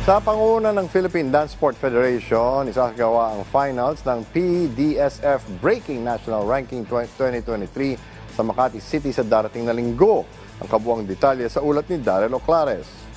Sa panguna ng Philippine Dance Sport Federation, isasagawa ang finals ng PDSF Breaking National Ranking 2023 sa Makati City sa darating na linggo. Ang kabuang detalye sa ulat ni Darrell Oclares.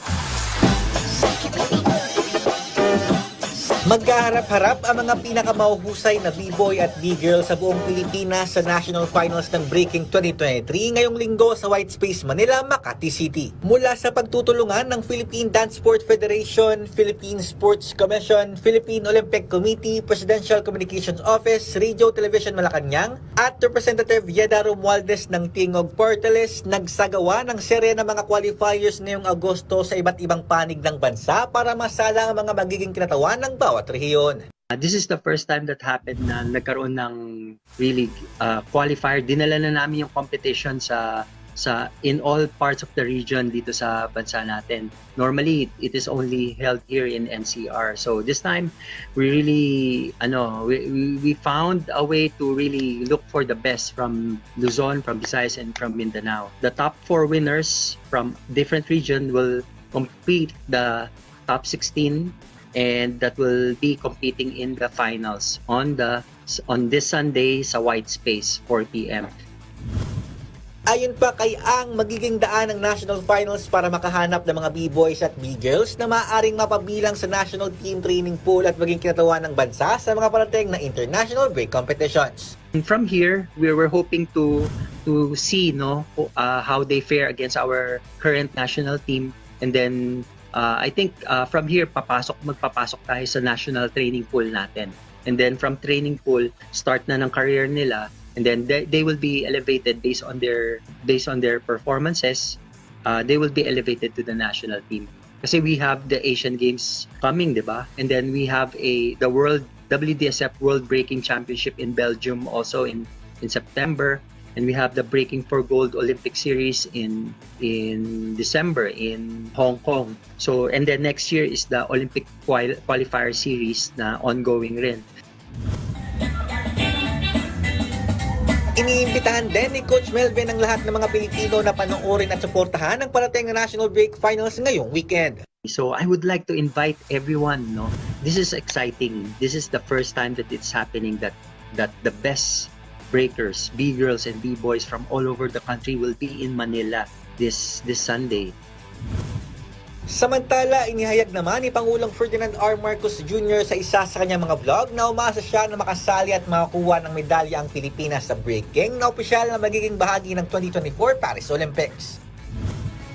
Magkaharap-harap ang mga pinakamahuhusay na B-boy at B-girl sa buong Pilipinas sa National Finals ng Breaking 2023 ngayong linggo sa White Space, Manila, Makati City. Mula sa pagtutulungan ng Philippine Dance Sport Federation, Philippine Sports Commission, Philippine Olympic Committee, Presidential Communications Office, Radio Television Malacanang, at Representative Yeda Romualdez ng Tingog Portales, nagsagawa ng serye ng mga qualifiers ngayong Agosto sa iba't ibang panig ng bansa para masala ang mga magiging kinatawan ng bawat rehiyon. This is the first time that happened na nagkaroon ng really qualifier. Dinala na namin yung competition sa in all parts of the region dito sa bansa natin. Normally, it is only held here in NCR. So this time, we really we found a way to really look for the best from Luzon, from Visayas, and from Mindanao. The top 4 winners from different region will compete the top 16, and that will be competing in the finals on this Sunday sa White Space, 4 p.m. Ayon pa kay Ang, magiging daan ng national finals para makahanap ng mga B-boys at B-girls na maaaring mapabilang sa national team training pool at maging kinatawan ng bansa sa mga parating na international break competitions. And from here, we were hoping to see how they fare against our current national team, and then I think from here, magpapasok tayo sa national training pool natin. And then from training pool, start na ng career nila. And then they will be elevated based on their performances. They will be elevated to the national team. Kasi we have the Asian Games coming, di ba? And then we have the WDSF World Breaking Championship in Belgium also in September. And we have the Breaking for Gold Olympic Series in December in Hong Kong. So, and then next year is the Olympic Qualifier Series na ongoing rin. Iniimbitahan din ni Coach Melvin ang lahat ng mga Pilipino na panoorin at suportahan ang parating na National Break Finals ngayong weekend. So I would like to invite everyone. This is exciting. This is the first time that it's happening that the best breakers, B-girls and B-boys from all over the country will be in Manila this Sunday. Samantala, inihayag naman ni Pangulong Ferdinand R. Marcos Jr. sa isa sa kanyang mga vlog na umasa siya na makasali at makakuha ng medalya ang Pilipinas sa breaking na opisyal na magiging bahagi ng 2024 Paris Olympics.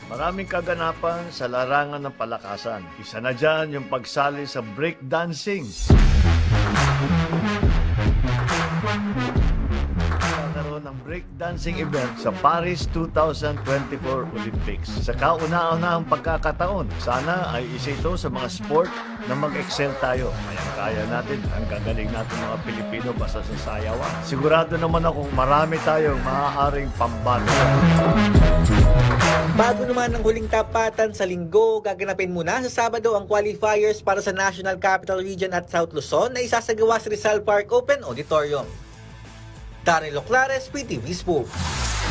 Maraming kaganapan sa larangan ng palakasan. Isa na dyan yung pagsali sa breakdancing. Ng breakdancing event sa Paris 2024 Olympics. Sa kauna-unahang pagkakataon, sana ay isa ito sa mga sport na mag-excel tayo. Kaya natin, ang gagaling natin mga Pilipino basta sa sayawan. Sigurado naman akong marami tayong maaaring pambalo. Bago naman ang huling tapatan sa linggo, gaganapin muna sa Sabado ang qualifiers para sa National Capital Region at South Luzon na isasagawa sa Rizal Park Open Auditorium. Darrell Oclares, PTV Sports.